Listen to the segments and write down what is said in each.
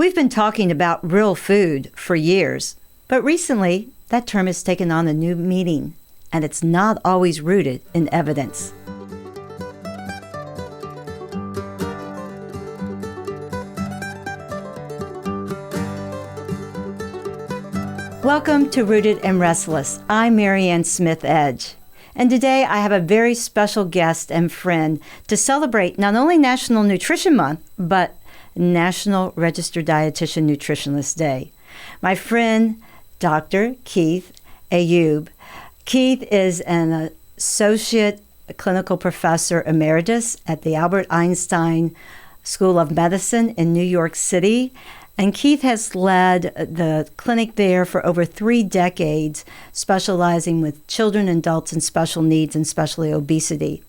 We've been talking about real food for years, but recently that term has taken on a new meaning, and it's not always rooted in evidence. Welcome to Rooted and Restless. I'm Marianne Smith Edge, and today I have a very special guest and friend to celebrate not only National Nutrition Month, but National Registered Dietitian Nutritionist Day. My friend, Dr. Keith Ayub. Keith is an associate clinical professor emeritus at the Albert Einstein School of Medicine in New York City. And Keith has led the clinic there for over 3 decades, specializing with children and adults in special needs and especially obesity.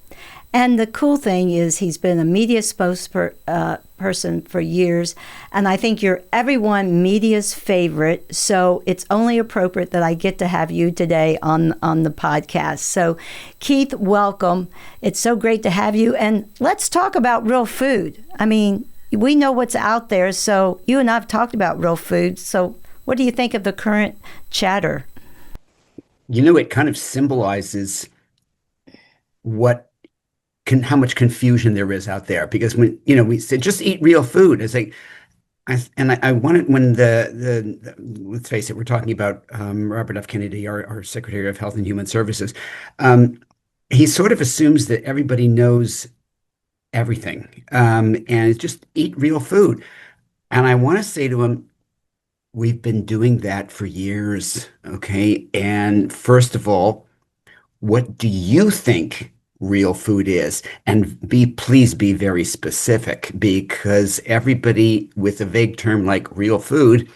And the cool thing is he's been a media spokesperson for years, and I think you're everyone media's favorite, so it's only appropriate that I get to have you today on the podcast. So Keith, welcome. It's so great to have you, and let's talk about real food. I mean, we know what's out there, so you and I have talked about real food. So what do you think of the current chatter? It kind of symbolizes how much confusion there is out there. Because when, we said, just eat real food. It's like, I wanted, when let's face it, we're talking about Robert F. Kennedy, our Secretary of Health and Human Services. He sort of assumes that everybody knows everything, and just eat real food. And I want to say to him, we've been doing that for years, okay? And first of all, what do you think real food is? And please be very specific, because everybody with a vague term like real food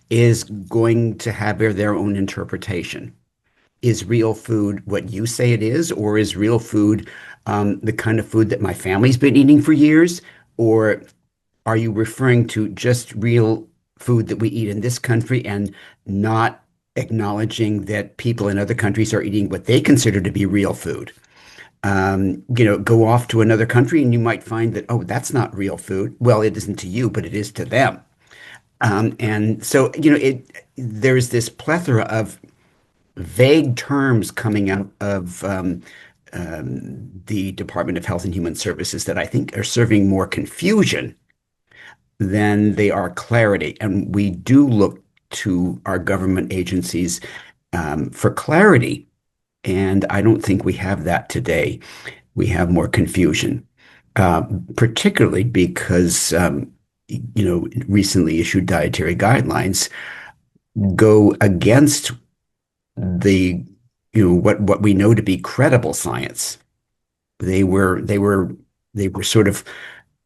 is going to have their own interpretation. Is real food what you say it is, or is real food the kind of food that my family's been eating for years? Or are you referring to just real food that we eat in this country and not acknowledging that people in other countries are eating what they consider to be real food? Go off to another country and you might find that, oh, that's not real food. Well, it isn't to you, but it is to them. And so, there's this plethora of vague terms coming out of the Department of Health and Human Services that I think are serving more confusion than they are clarity. And we do look to our government agencies for clarity. And I don't think we have that today. We have more confusion, particularly because, recently issued dietary guidelines go against the what we know to be credible science. They were sort of,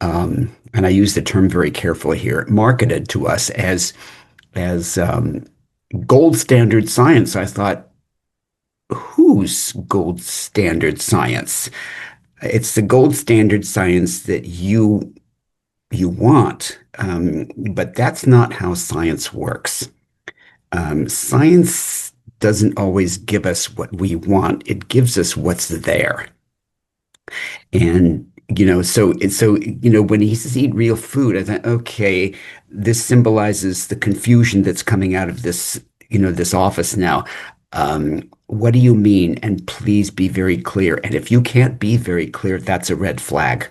and I use the term very carefully here, marketed to us as gold standard science. I thought, whose gold standard science? It's the gold standard science that you want, but that's not how science works. Science doesn't always give us what we want. It gives us what's there. And, when he says eat real food, I thought, okay, this symbolizes the confusion that's coming out of this, this office now. What do you mean? And please be very clear. And if you can't be very clear, that's a red flag.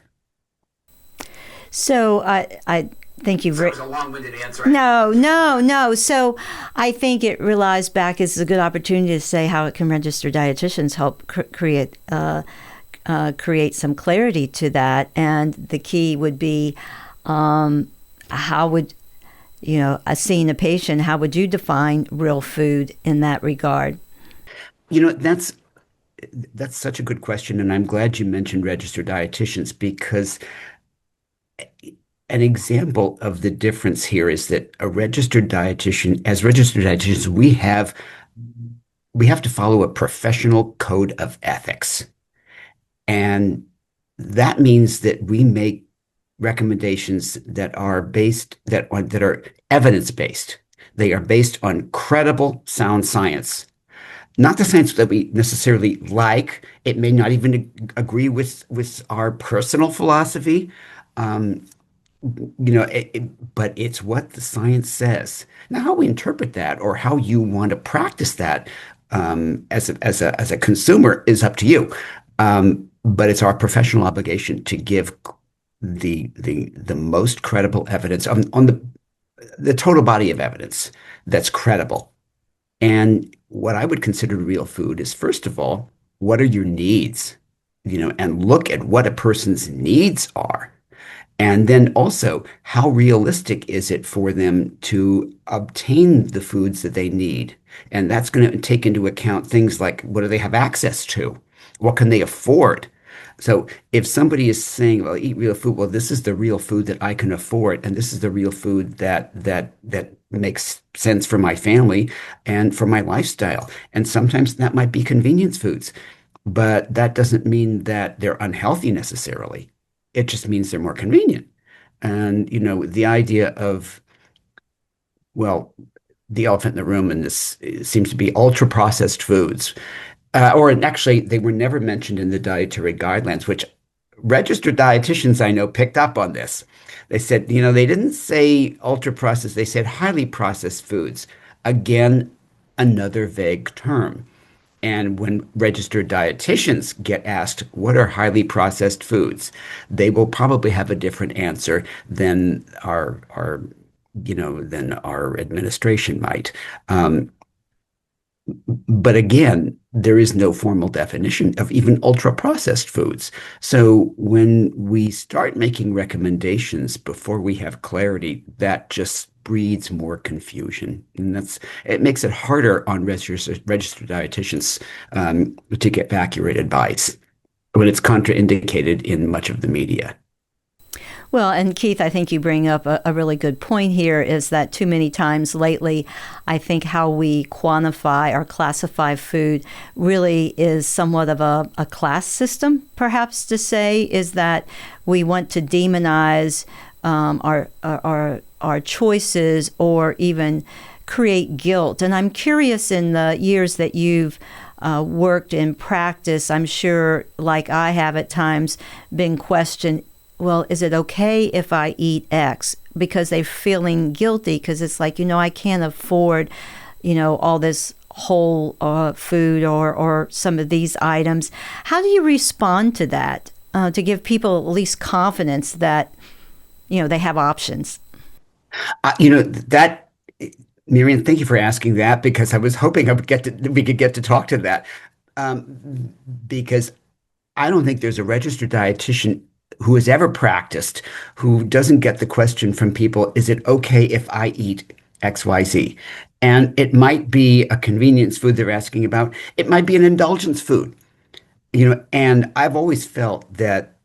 So I think you've written. That was a long-winded answer. No. So I think it relies back as a good opportunity to say how it can register dietitians help create some clarity to that. And the key would be, how would, seeing a patient, how would you define real food in that regard? That's such a good question. And I'm glad you mentioned registered dietitians, because an example of the difference here is that as registered dietitians, we have to follow a professional code of ethics. And that means that we make recommendations that are evidence-based. They are based on credible, sound science. Not the science that we necessarily like. It may not even agree with our personal philosophy. but it's what the science says. Now, how we interpret that or how you want to practice that as a consumer is up to you. But it's our professional obligation to give the most credible evidence on the total body of evidence that's credible. And what I would consider real food is, first of all, what are your needs? And look at what a person's needs are. And then also, how realistic is it for them to obtain the foods that they need? And that's going to take into account things like what do they have access to? What can they afford? So if somebody is saying, well, eat real food, well, this is the real food that I can afford, and this is the real food that makes sense for my family and for my lifestyle. And sometimes that might be convenience foods, but that doesn't mean that they're unhealthy necessarily. It just means they're more convenient. And, the idea of, well, the elephant in the room in this seems to be ultra processed foods. Or actually, they were never mentioned in the dietary guidelines, which registered dietitians I know picked up on this. They said, they didn't say ultra processed, they said highly processed foods. Again, another vague term. And when registered dietitians get asked what are highly processed foods, they will probably have a different answer than our administration might. But again, there is no formal definition of even ultra processed foods. So when we start making recommendations before we have clarity, that just breeds more confusion. And it makes it harder on registered dietitians to get accurate advice when it's contraindicated in much of the media. Well, and Keith, I think you bring up a really good point here is that too many times lately, I think how we quantify or classify food really is somewhat of a class system, perhaps to say, is that we want to demonize our choices or even create guilt. And I'm curious, in the years that you've worked in practice, I'm sure, like I have at times, been questioned, well, is it okay if I eat X? Because they're feeling guilty because it's like, I can't afford, all this whole food or some of these items. How do you respond to that to give people at least confidence that, they have options? That, Miriam, thank you for asking that because I was hoping we could get to talk to that. Because I don't think there's a registered dietitian who has ever practiced who doesn't get the question from people, is it okay if I eat XYZ? And it might be a convenience food they're asking about. It might be an indulgence food, and I've always felt that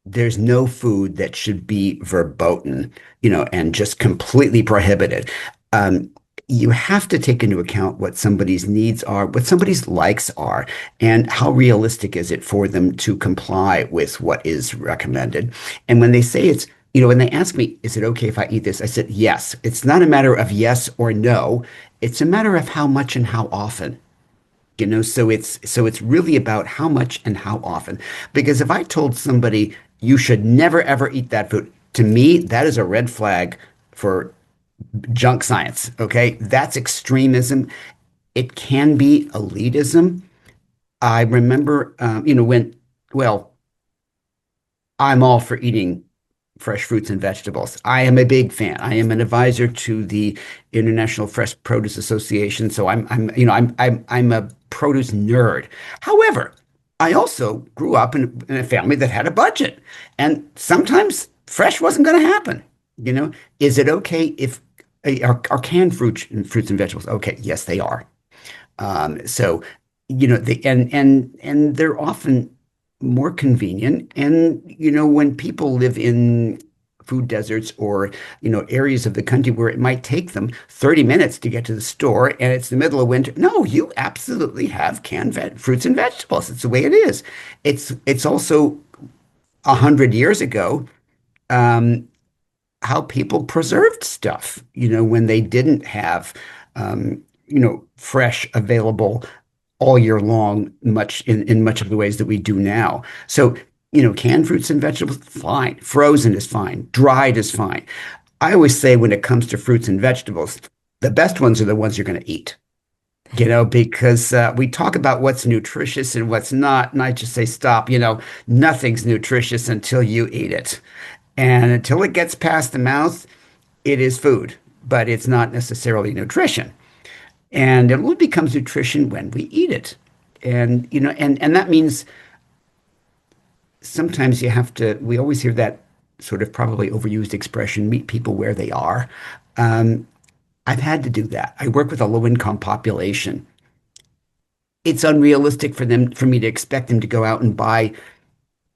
there's no food that should be verboten, and just completely prohibited. Um, you have to take into account what somebody's needs are, what somebody's likes are, and how realistic is it for them to comply with what is recommended. And when they say when they ask me, is it okay if I eat this? I said, yes. It's not a matter of yes or no. It's a matter of how much and how often. So it's really about how much and how often. Because if I told somebody you should never ever eat that food, to me, that is a red flag for junk science. Okay. That's extremism. It can be elitism. I remember, well, I'm all for eating fresh fruits and vegetables. I am a big fan. I am an advisor to the International Fresh Produce Association, so I'm a produce nerd. However, I also grew up in a family that had a budget, and sometimes fresh wasn't going to happen. Is it okay if are canned fruits and vegetables? Okay, yes, they are. So, and they're often more convenient. And, when people live in food deserts or, areas of the country where it might take them 30 minutes to get to the store and it's the middle of winter, no, you absolutely have canned fruits and vegetables. It's the way it is. It's also 100 years ago, um, how people preserved stuff, when they didn't have, fresh available all year long, much in much of the ways that we do now. So canned fruits and vegetables, fine. Frozen is fine. Dried is fine. I always say when it comes to fruits and vegetables, the best ones are the ones you're going to eat. Because we talk about what's nutritious and what's not, and I just say, stop. Nothing's nutritious until you eat it. And until it gets past the mouth, it is food, but it's not necessarily nutrition. And it only becomes nutrition when we eat it. And that means sometimes we always hear that sort of probably overused expression, meet people where they are. Um, I've had to do that. I work with a low income population. It's unrealistic for me to expect them to go out and buy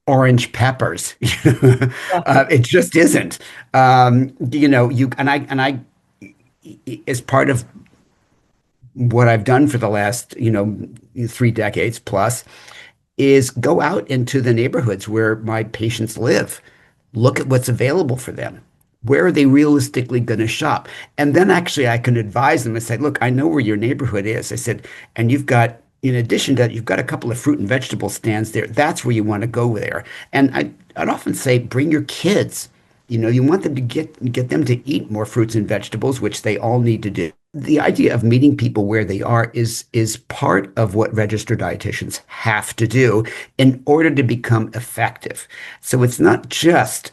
orange peppers. It just isn't. As part of what I've done for the last, 3 decades plus, is go out into the neighborhoods where my patients live, look at what's available for them. Where are they realistically going to shop? And then actually I can advise them and say, look, I know where your neighborhood is. I said, and in addition to that, you've got a couple of fruit and vegetable stands there. That's where you want to go there. And I'd often say, bring your kids. You want them to get them to eat more fruits and vegetables, which they all need to do. The idea of meeting people where they are is part of what registered dietitians have to do in order to become effective. So it's not just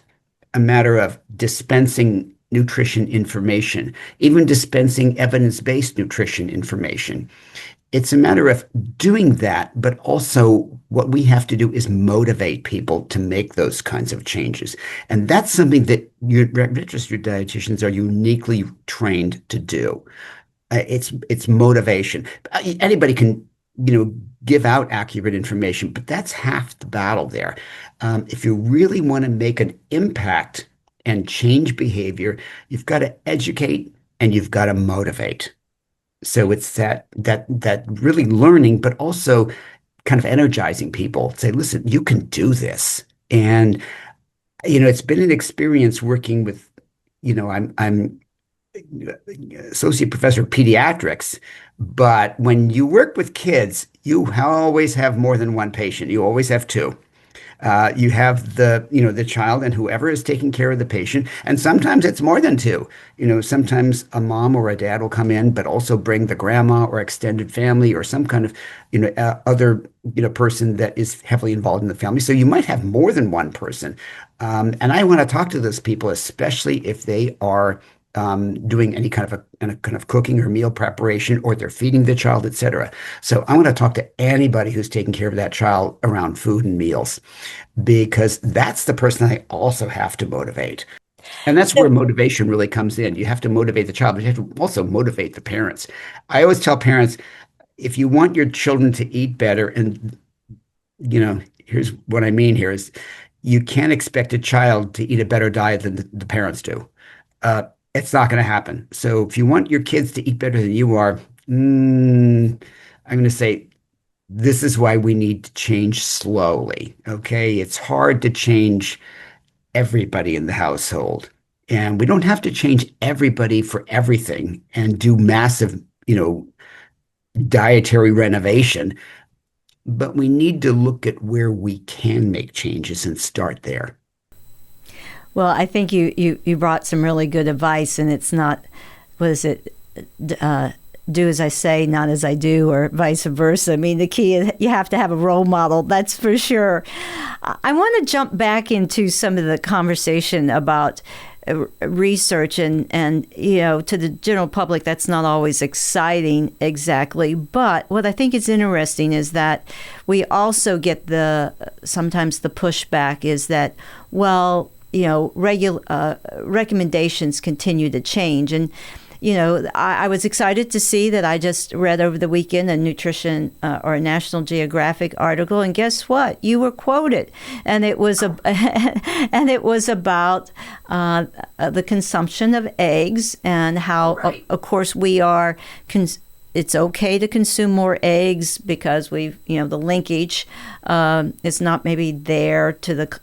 a matter of dispensing nutrition information, even dispensing evidence-based nutrition information. It's a matter of doing that, but also what we have to do is motivate people to make those kinds of changes. And that's something that registered dietitians are uniquely trained to do. It's motivation. Anybody can, give out accurate information, but that's half the battle there. If you really want to make an impact and change behavior, you've got to educate and you've got to motivate. So it's that really learning, but also kind of energizing people. Say, listen, you can do this. And it's been an experience working with, I'm associate professor of pediatrics, but when you work with kids, you always have more than one patient. You always have two. You have the child and whoever is taking care of the patient. And sometimes it's more than two. Sometimes a mom or a dad will come in, but also bring the grandma or extended family or some kind of, other, person that is heavily involved in the family. So you might have more than one person. And I want to talk to those people, especially if they are doing any kind of cooking or meal preparation, or they're feeding the child, etc. So I want to talk to anybody who's taking care of that child around food and meals, because that's the person I also have to motivate. And that's where motivation really comes in. You have to motivate the child, but you have to also motivate the parents. I always tell parents, if you want your children to eat better, and here's what I mean here is you can't expect a child to eat a better diet than the parents do. It's not going to happen. So if you want your kids to eat better than you are, I'm going to say this is why we need to change slowly. Okay. It's hard to change everybody in the household. And we don't have to change everybody for everything and do massive, dietary renovation. But we need to look at where we can make changes and start there. Well, I think you brought some really good advice, and it's not, what is it, do as I say, not as I do, or vice versa. I mean, the key is you have to have a role model, that's for sure. I want to jump back into some of the conversation about research and to the general public, that's not always exciting exactly. But what I think is interesting is that we also get sometimes the pushback is that, well, recommendations continue to change. And, I was excited to see that I just read over the weekend a nutrition or a National Geographic article, and guess what? You were quoted, and it was about the consumption of eggs and how, Right. of course, we are. It's okay to consume more eggs because the linkage is not maybe there to the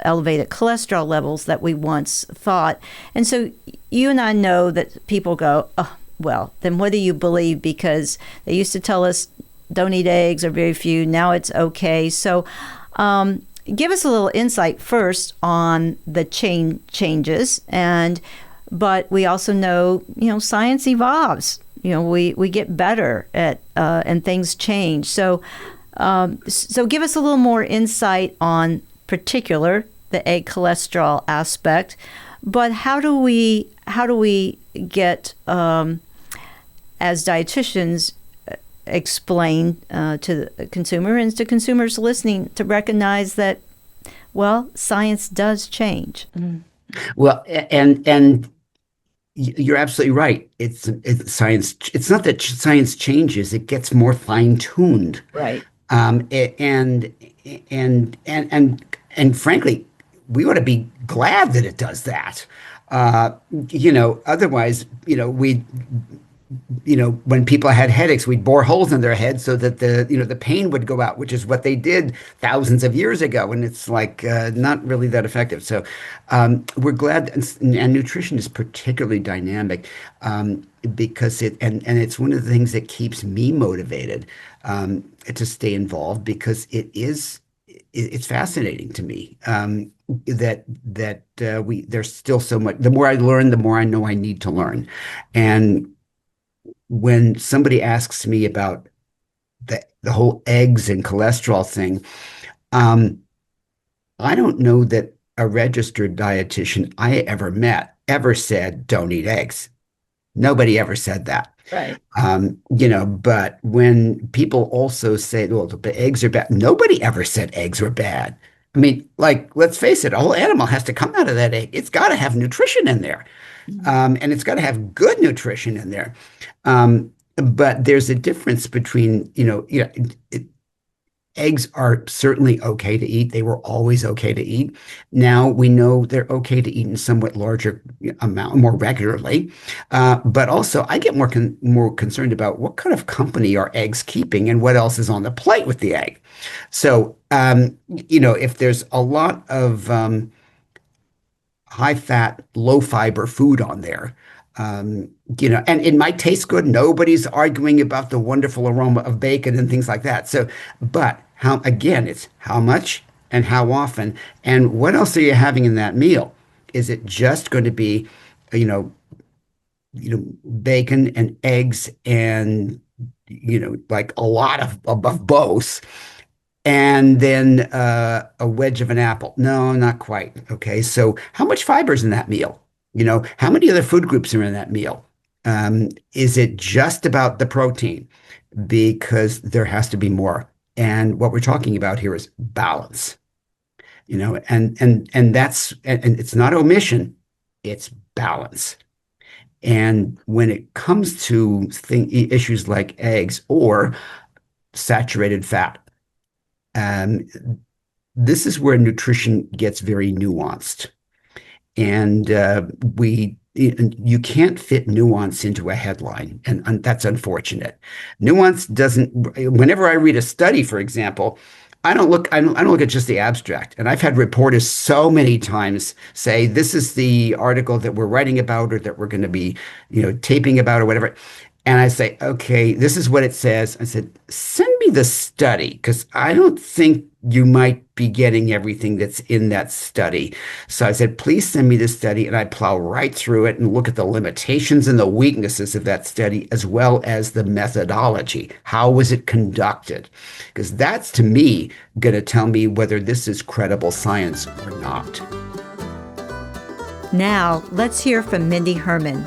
elevated cholesterol levels that we once thought. And so you and I know that people go, oh, well, then what do you believe? Because they used to tell us don't eat eggs or very few. Now it's okay. So, give us a little insight first on the changes, but we also know, science evolves. We get better at and things change. So give us a little more insight on particular the egg cholesterol aspect. But how do we get as dietitians explain to the consumer and to consumers listening to recognize that, well, science does change. Well, and you're absolutely right. It's science. It's not that science changes; it gets more fine-tuned. Right. And frankly, we ought to be glad that it does that. Otherwise, when people had headaches, we'd bore holes in their head so that the pain would go out, which is what they did thousands of years ago. And it's like not really that effective. So we're glad, and nutrition is particularly dynamic because it's one of the things that keeps me motivated to stay involved, because it's fascinating to me that there's still so much. The more I learn, the more I know I need to learn. And when somebody asks me about the whole eggs and cholesterol thing, I don't know that a registered dietitian I ever met ever said, don't eat eggs. Nobody ever said that. Right. But when people also say, well, the eggs are bad, nobody ever said eggs were bad. I mean, let's face it, a whole animal has to come out of that egg. It's got to have nutrition in there. And it's got to have good nutrition in there. But there's a difference between, eggs are certainly okay to eat. They were always okay to eat. Now we know they're okay to eat in somewhat larger amount, more regularly. But also, I get more concerned about what kind of company are eggs keeping and what else is on the plate with the egg. So, if there's a lot of high fat, low fiber food on there, and it might taste good. Nobody's arguing about the wonderful aroma of bacon and things like that. So, but it's how much and how often, and what else are you having in that meal? Is it just going to be, bacon and eggs and, like a lot of both, and then a wedge of an apple? No, not quite. Okay, so how much fiber is in that meal? How many other food groups are in that meal? Is it just about the protein? Because there has to be more. And what we're talking about here is balance. And that's, and it's not omission, it's balance. And when it comes to issues like eggs or saturated fat, this is where nutrition gets very nuanced. And you can't fit nuance into a headline, and that's unfortunate. Nuance doesn't. Whenever I read a study, for example, I don't look at just the abstract. And I've had reporters so many times say, this is the article that we're writing about, or that we're going to be, taping about, or whatever. And I say, okay, this is what it says. I said, send me the study, because I don't think you might be getting everything that's in that study. So I said, please send me the study, and I plow right through it and look at the limitations and the weaknesses of that study, as well as the methodology. How was it conducted? Because that's, to me, going to tell me whether this is credible science or not. Now, let's hear from Mindy Herman,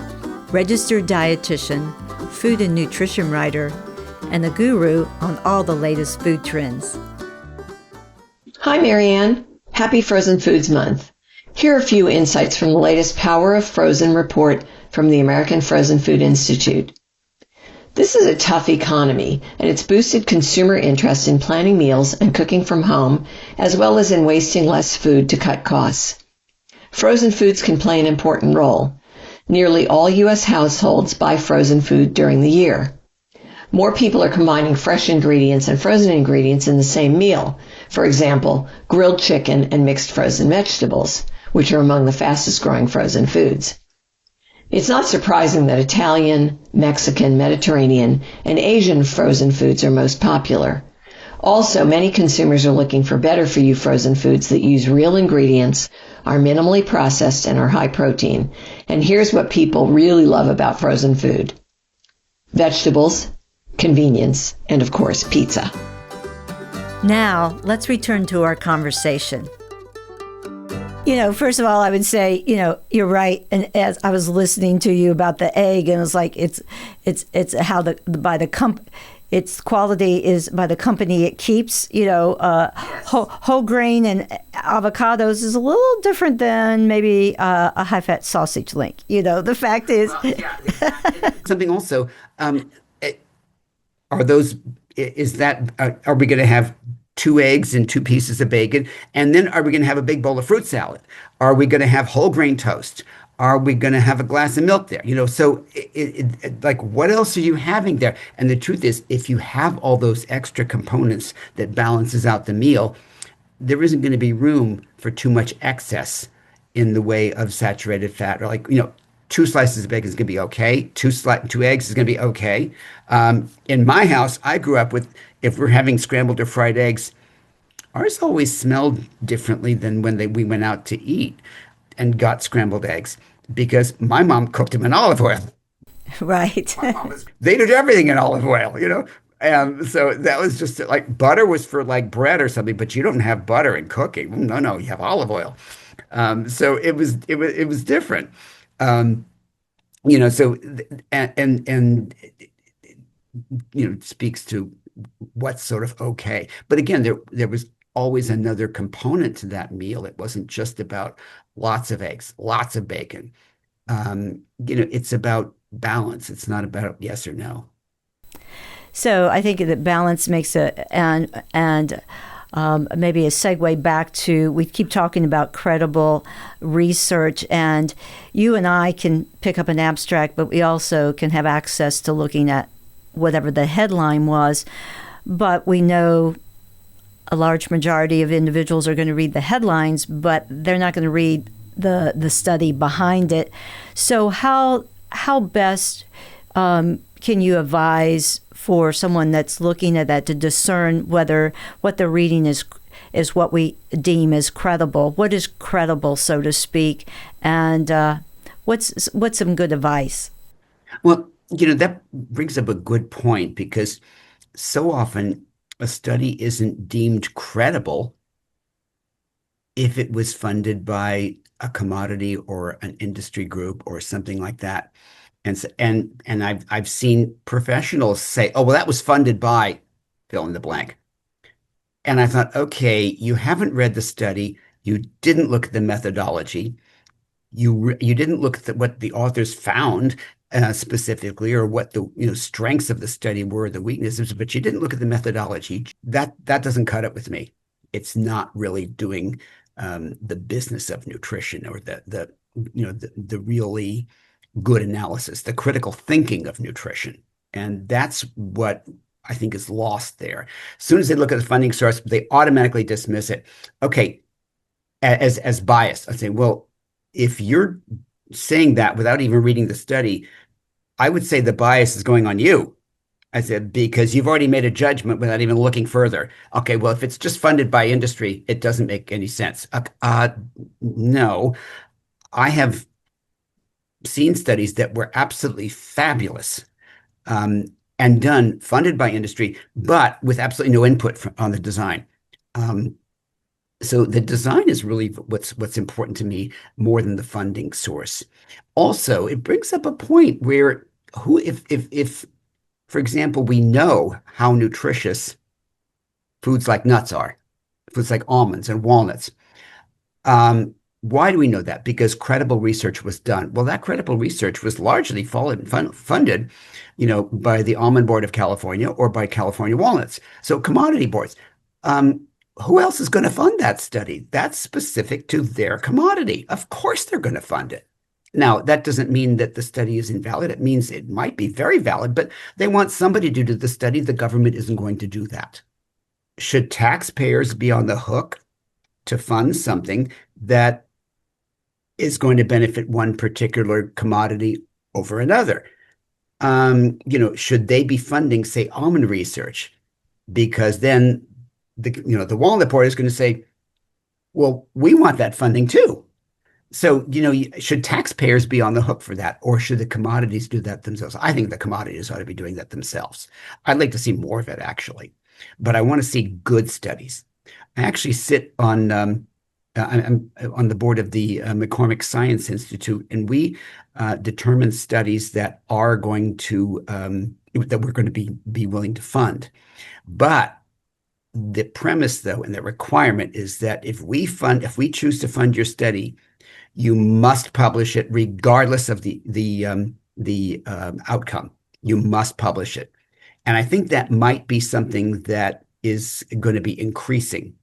registered dietitian, food and nutrition writer, and the guru on all the latest food trends. Hi, Marianne. Happy Frozen Foods Month. Here are a few insights from the latest Power of Frozen report from the American Frozen Food Institute. This is a tough economy, and it's boosted consumer interest in planning meals and cooking from home, as well as in wasting less food to cut costs. Frozen foods can play an important role. Nearly all U.S. households buy frozen food during the year. More people are combining fresh ingredients and frozen ingredients in the same meal. For example, grilled chicken and mixed frozen vegetables, which are among the fastest growing frozen foods. It's not surprising that Italian, Mexican, Mediterranean, and Asian frozen foods are most popular. Also, many consumers are looking for better for you frozen foods that use real ingredients, are minimally processed, and are high protein. And here's what people really love about frozen food: vegetables, convenience, and of course, pizza. Now, let's return to our conversation. First of all, I would say, you're right. And as I was listening to you about the egg, and it's like it's how its quality is by the company it keeps. Whole grain and avocados is a little different than maybe a high fat sausage link. The fact is, something also. Are we going to have 2 eggs and 2 pieces of bacon? And then are we going to have a big bowl of fruit salad? Are we going to have whole grain toast? Are we going to have a glass of milk there? So like, what else are you having there? And the truth is, if you have all those extra components that balances out the meal, there isn't going to be room for too much excess in the way of saturated fat. Or 2 slices of bacon is going to be okay. 2 eggs is going to be okay. In my house, I grew up with, if we're having scrambled or fried eggs, ours always smelled differently than when we went out to eat and got scrambled eggs, because my mom cooked them in olive oil. Right. They did everything in olive oil, And so that was just like, butter was for like bread or something, but you don't have butter in cooking. No, you have olive oil. So it was different. So it speaks to what's sort of okay. But again, there was always another component to that meal. It wasn't just about lots of eggs, lots of bacon. It's about balance. It's not about yes or no. So I think that balance makes maybe a segue back to, we keep talking about credible research, and you and I can pick up an abstract, but we also can have access to looking at whatever the headline was. But we know a large majority of individuals are going to read the headlines, but they're not going to read the study behind it. So how best can you advise for someone that's looking at that to discern whether what they're reading is what we deem as credible? What is credible, so to speak? And what's some good advice? Well, that brings up a good point, because so often a study isn't deemed credible if it was funded by a commodity or an industry group or something like that. And I've seen professionals say, "Oh, well, that was funded by fill in the blank." And I thought, okay, you haven't read the study, you didn't look at the methodology, you didn't look at what the authors found specifically, or what the strengths of the study were, the weaknesses, but you didn't look at the methodology. That doesn't cut it with me. It's not really doing the business of nutrition, or the really good analysis, the critical thinking of nutrition. And that's what I think is lost there. As soon as they look at the funding source, they automatically dismiss it. Okay, as biased. I say, well, if you're saying that without even reading the study, I would say the bias is going on you. I said, because you've already made a judgment without even looking further. Okay, well, if it's just funded by industry, it doesn't make any sense. No, I have seen studies that were absolutely fabulous and done, funded by industry, but with absolutely no input on the design. So the design is really what's important to me, more than the funding source. Also, it brings up a point where if for example, we know how nutritious foods like nuts are, foods like almonds and walnuts. Why do we know that? Because credible research was done. Well, that credible research was largely funded, by the Almond Board of California or by California Walnuts. So commodity boards. Who else is going to fund that study? That's specific to their commodity. Of course, they're going to fund it. Now, that doesn't mean that the study is invalid. It means it might be very valid, but they want somebody to do the study. The government isn't going to do that. Should taxpayers be on the hook to fund something that is going to benefit one particular commodity over another? Should they be funding, say, almond research? Because then the walnut board is going to say, well, we want that funding too. So, should taxpayers be on the hook for that, or should the commodities do that themselves? I think the commodities ought to be doing that themselves. I'd like to see more of it, actually, but I want to see good studies. I actually sit I'm on the board of the McCormick Science Institute, and we determine studies that are going to that we're going to be willing to fund. But the premise, though, and the requirement is that if we choose to fund your study, you must publish it regardless of the outcome. You must publish it, and I think that might be something that is going to be increasing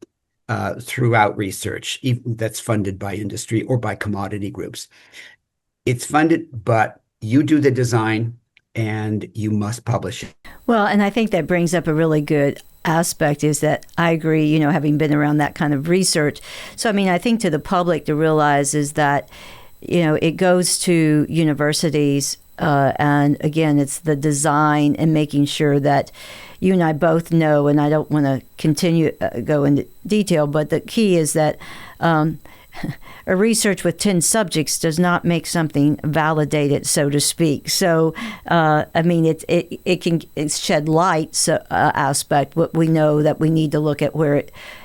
throughout research, even that's funded by industry or by commodity groups. It's funded, but you do the design and you must publish it. Well, and I think that brings up a really good aspect is that I agree, having been around that kind of research. So, I mean, I think to the public to realize is that, it goes to universities. And again, it's the design and making sure that you and I both know, and I don't want to continue go into detail, but the key is that a research with 10 subjects does not make something validated, so to speak. So, I mean, it's shed light aspect. What we know that we need to look at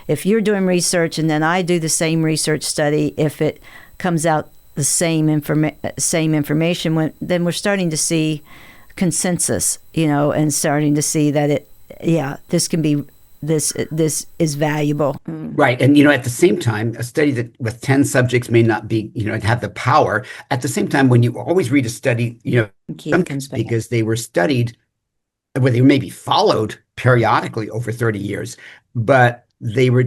if you're doing research and then I do the same research study, if it comes out the same information, then we're starting to see consensus, and starting to see that this is valuable. Right. And, at the same time, a study that with 10 subjects may not be, have the power. At the same time, when you always read a study, because they were studied, well, they may be followed periodically over 30 years, but they were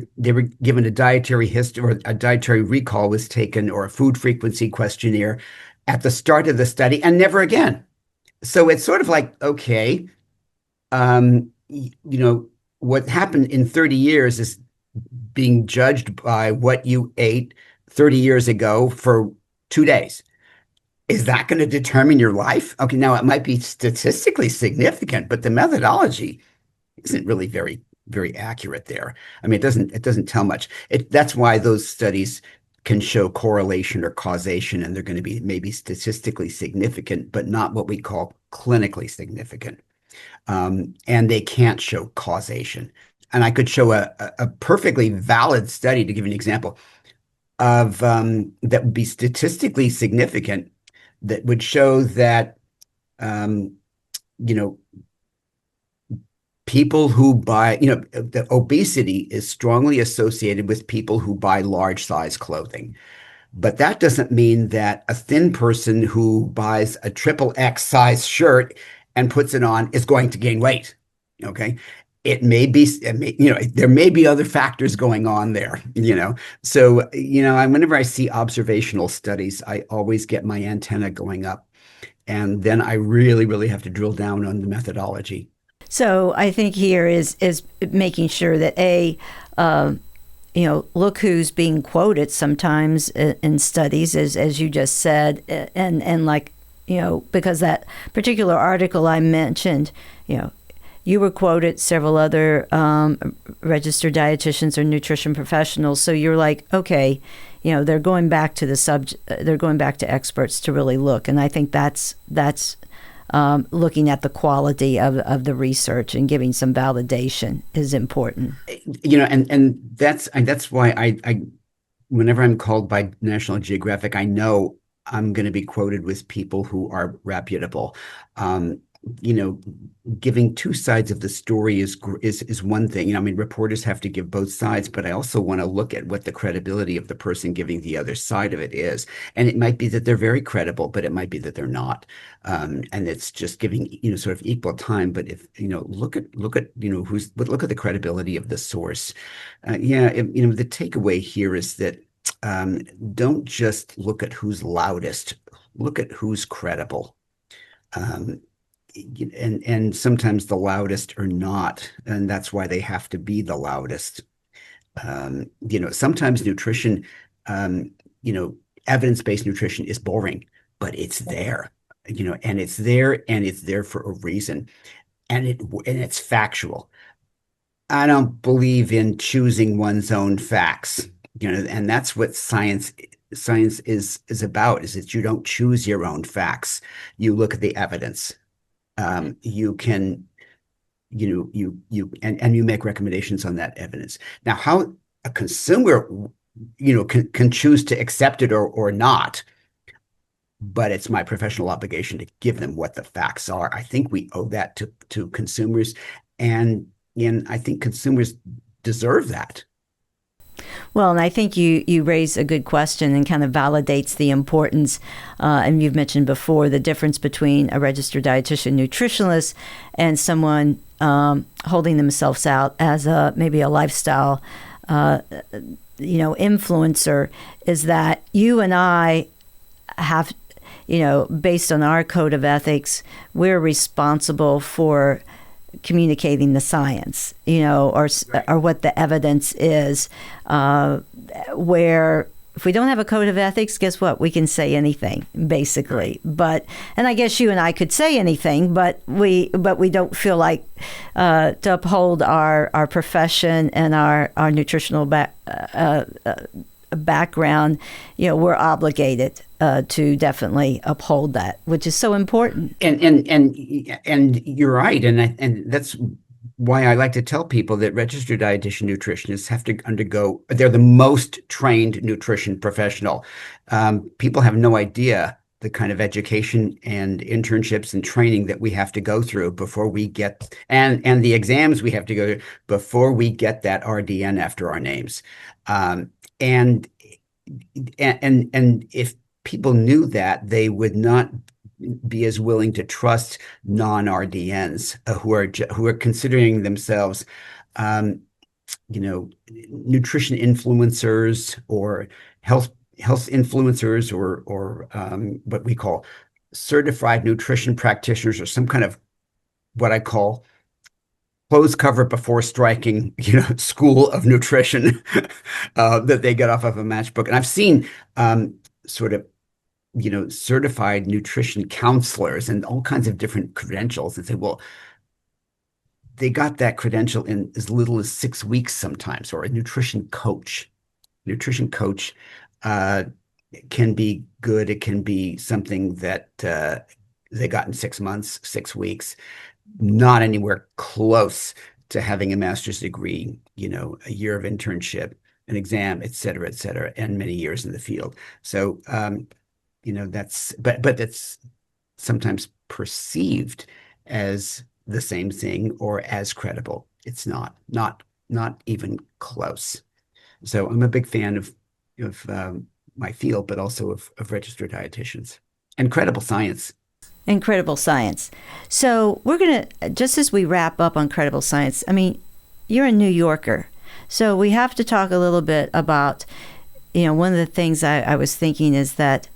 given a dietary history, or a dietary recall was taken, or a food frequency questionnaire at the start of the study and never again. So it's sort of like, okay, what happened in 30 years is being judged by what you ate 30 years ago for 2 days. Is that going to determine your life? Okay, now it might be statistically significant, but the methodology isn't really very, very accurate there. I mean, it doesn't tell much. That's why those studies can show correlation or causation, and they're going to be maybe statistically significant, but not what we call clinically significant. And they can't show causation. And I could show a perfectly valid study, to give you an example, of that would be statistically significant, that would show that people who buy, the obesity is strongly associated with people who buy large size clothing. But that doesn't mean that a thin person who buys a triple X size shirt and puts it on is going to gain weight. Okay. There may be other factors going on there, So, whenever I see observational studies, I always get my antenna going up. And then I really, really have to drill down on the methodology. So I think here is making sure that look who's being quoted sometimes in studies, as you just said, and like, because that particular article I mentioned, you were quoted, several other registered dietitians or nutrition professionals. So you're like, okay, they're going back to the subject, they're going back to experts to really look, and I think that's looking at the quality of the research and giving some validation is important. And that's why I whenever I'm called by National Geographic, I know I'm going to be quoted with people who are reputable. Giving two sides of the story is one thing. Reporters have to give both sides, but I also want to look at what the credibility of the person giving the other side of it is. And it might be that they're very credible, but it might be that they're not. And it's just giving, sort of equal time. But if, look at the credibility of the source. The takeaway here is that don't just look at who's loudest, look at who's credible. And sometimes the loudest are not, and that's why they have to be the loudest. Sometimes nutrition, evidence-based nutrition is boring, but it's there, and it's there for a reason, and it's factual. I don't believe in choosing one's own facts, and that's what science is about, is that you don't choose your own facts. You look at the evidence. You can, and you make recommendations on that evidence. Now, how a consumer, can choose to accept it or not, but it's my professional obligation to give them what the facts are. I think we owe that to consumers, and I think consumers deserve that. Well, and I think you raise a good question and kind of validates the importance, and you've mentioned before, the difference between a registered dietitian nutritionalist and someone holding themselves out as maybe a lifestyle, influencer, is that you and I have, based on our code of ethics, we're responsible for communicating the science, or what the evidence is. Where if we don't have a code of ethics, guess what? We can say anything, basically. And I guess you and I could say anything, but we don't feel like to uphold our profession and our nutritional background, we're obligated to definitely uphold that, which is so important. And you're right, and that's why I like to tell people that registered dietitian nutritionists have to undergo. They're the most trained nutrition professional. People have no idea the kind of education and internships and training that we have to go through before we get, and the exams we have to go through before we get that RDN after our names. And if people knew that, they would not be as willing to trust non-RDNs who are considering themselves, nutrition influencers or health influencers, or what we call certified nutrition practitioners, or some kind of what I call clothes cover before striking, school of nutrition that they get off of a matchbook. And I've seen sort of, certified nutrition counselors and all kinds of different credentials, and say, well, they got that credential in as little as 6 weeks sometimes. Or a nutrition coach. Can be good. It can be something that they got in 6 months, 6 weeks. Not anywhere close to having a master's degree, a year of internship, an exam, et cetera, and many years in the field. So, but that's sometimes perceived as the same thing or as credible. It's not even close. So I'm a big fan of my field, but also of registered dietitians and credible science. Incredible science. So we're going to, just as we wrap up on credible science, I mean, you're a New Yorker. So we have to talk a little bit about, one of the things I was thinking is that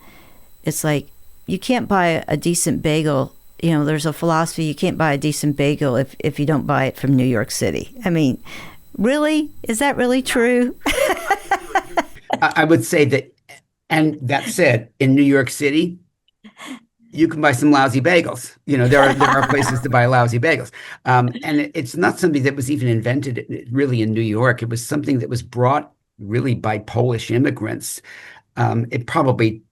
it's like you can't buy a decent bagel. There's a philosophy, you can't buy a decent bagel if you don't buy it from New York City. I mean, really? Is that really true? I would say that, and that said, in New York City, you can buy some lousy bagels. There are places to buy lousy bagels. And it's not something that was even invented really in New York. It was something that was brought really by Polish immigrants. It probably,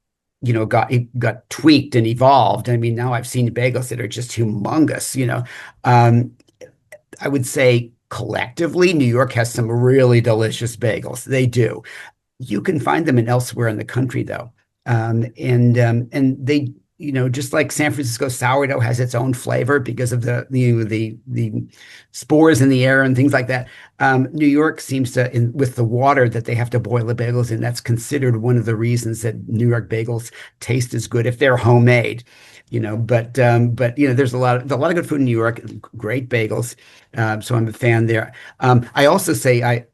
got tweaked and evolved. I mean, now I've seen bagels that are just humongous. I would say collectively, New York has some really delicious bagels. They do. You can find them elsewhere in the country, though. And they, just like San Francisco sourdough has its own flavor because of the spores in the air and things like that. New York seems to, with the water that they have to boil the bagels in, that's considered one of the reasons that New York bagels taste as good if they're homemade. But there's a lot of good food in New York, great bagels. So I'm a fan there. I also say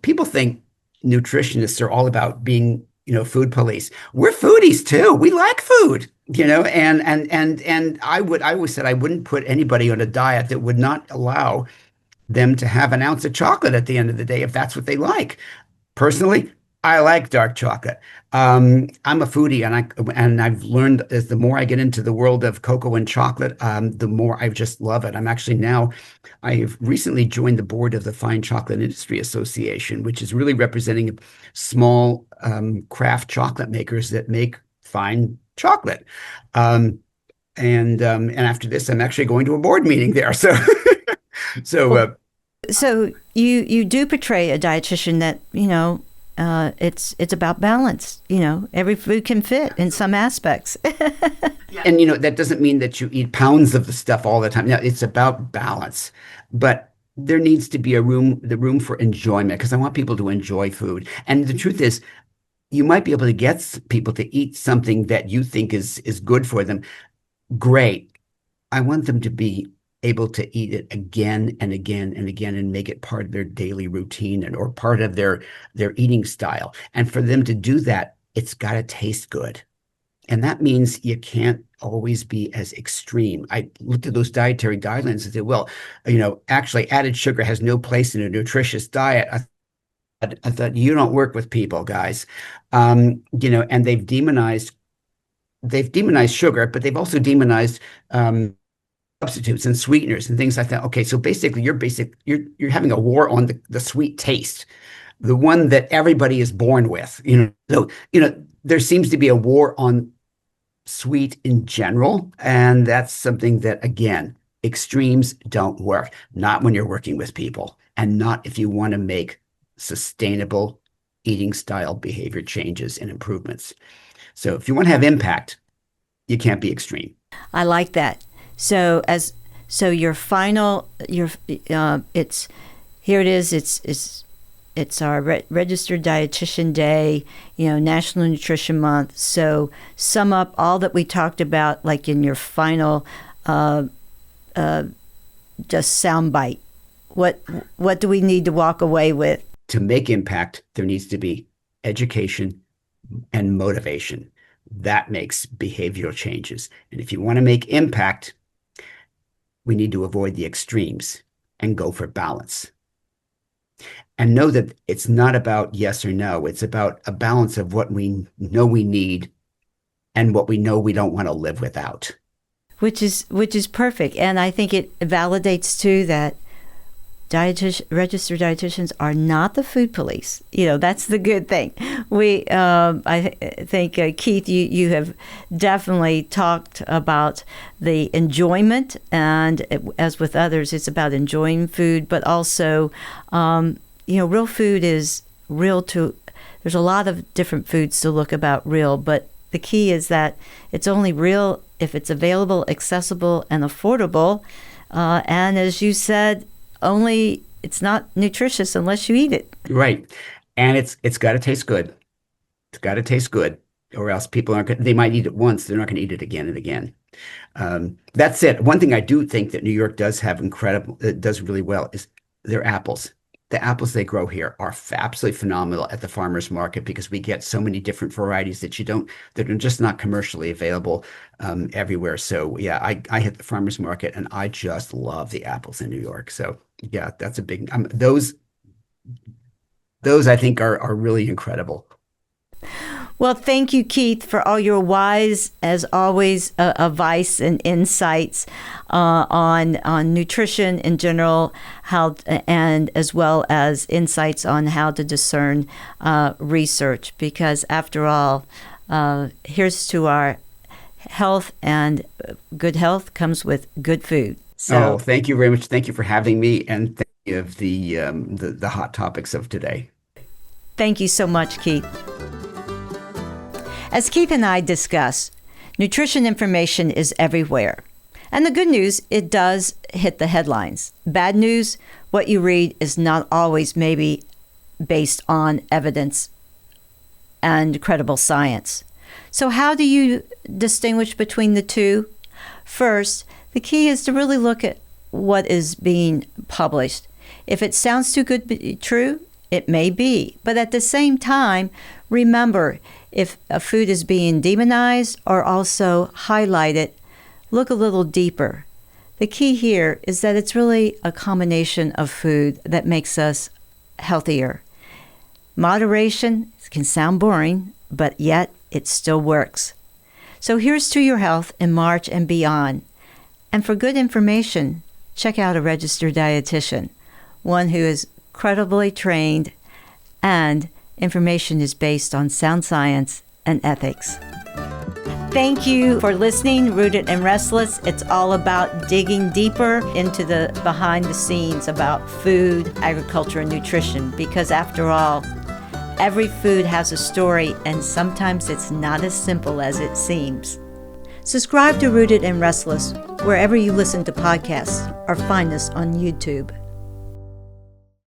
people think nutritionists are all about being, food police. We're foodies too. We like food, and I always said I wouldn't put anybody on a diet that would not allow them to have an ounce of chocolate at the end of the day if that's what they like. Personally, I like dark chocolate. I'm a foodie, and I've learned as the more I get into the world of cocoa and chocolate, the more I just love it. I have recently joined the board of the Fine Chocolate Industry Association, which is really representing small craft chocolate makers that make fine chocolate. Um, and after this, I'm actually going to a board meeting there. So, so Well, so you do portray a dietitian that, it's about balance. Every food can fit in some aspects. and that doesn't mean that you eat pounds of the stuff all the time. No, it's about balance. But there needs to be the room for enjoyment, because I want people to enjoy food. And the truth is, you might be able to get people to eat something that you think is good for them. Great. I want them to be able to eat it again and again and again and make it part of their daily routine or part of their eating style. And for them to do that, it's got to taste good. And that means you can't always be as extreme. I looked at those dietary guidelines and said, well, actually added sugar has no place in a nutritious diet. I thought, you don't work with people, guys. And they've demonized sugar, but they've also demonized substitutes and sweeteners and things like that. Okay, so basically you're having a war on the sweet taste, the one that everybody is born with. So there seems to be a war on sweet in general, and that's something that, again, extremes don't work. Not when you're working with people, and not if you want to make sustainable eating style behavior changes and improvements. So if you want to have impact, you can't be extreme. I like that. So your final it's here it is. It's our registered dietitian day, National Nutrition Month. So sum up all that we talked about, like in your final just soundbite. What do we need to walk away with? To make impact, there needs to be education and motivation. That makes behavioral changes. And if you want to make impact, we need to avoid the extremes and go for balance. And know that it's not about yes or no. It's about a balance of what we know we need and what we know we don't want to live without. Which is perfect. And I think it validates too that registered dietitians are not the food police. That's the good thing. I think, Keith, you have definitely talked about the enjoyment, and as with others, it's about enjoying food, but also, real food is real to, there's a lot of different foods to look about real, but the key is that it's only real if it's available, accessible, and affordable. And as you said, it's not nutritious unless you eat it. Right. And it's got to taste good. It's got to taste good, or else people they might eat it once. They're not going to eat it again and again. That's it. One thing I do think that New York does does really well is their apples. The apples they grow here are absolutely phenomenal at the farmer's market, because we get so many different varieties that are just not commercially available everywhere. So yeah, I hit the farmer's market and I just love the apples in New York. So yeah, that's a big, those I think are really incredible. Well, thank you, Keith, for all your wise, as always, advice and insights on nutrition in general, and as well as insights on how to discern research. Because after all, here's to our health, and good health comes with good food. So, thank you very much. Thank you for having me, and thank you of the hot topics of today. Thank you so much, Keith. As Keith and I discuss, nutrition information is everywhere. And the good news, it does hit the headlines. Bad news, what you read is not always maybe based on evidence and credible science. So how do you distinguish between the two? First, the key is to really look at what is being published. If it sounds too good to be true, it may be. But at the same time, remember, if a food is being demonized or also highlighted, look a little deeper. The key here is that it's really a combination of food that makes us healthier. Moderation can sound boring, but yet it still works. So here's to your health in March and beyond. And for good information, check out a registered dietitian, one who is credibly trained, and information is based on sound science and ethics. Thank you for listening, Rooted and Restless. It's all about digging deeper into the behind the scenes about food, agriculture, and nutrition, because after all, every food has a story, and sometimes it's not as simple as it seems. Subscribe to Rooted and Restless wherever you listen to podcasts, or find us on YouTube.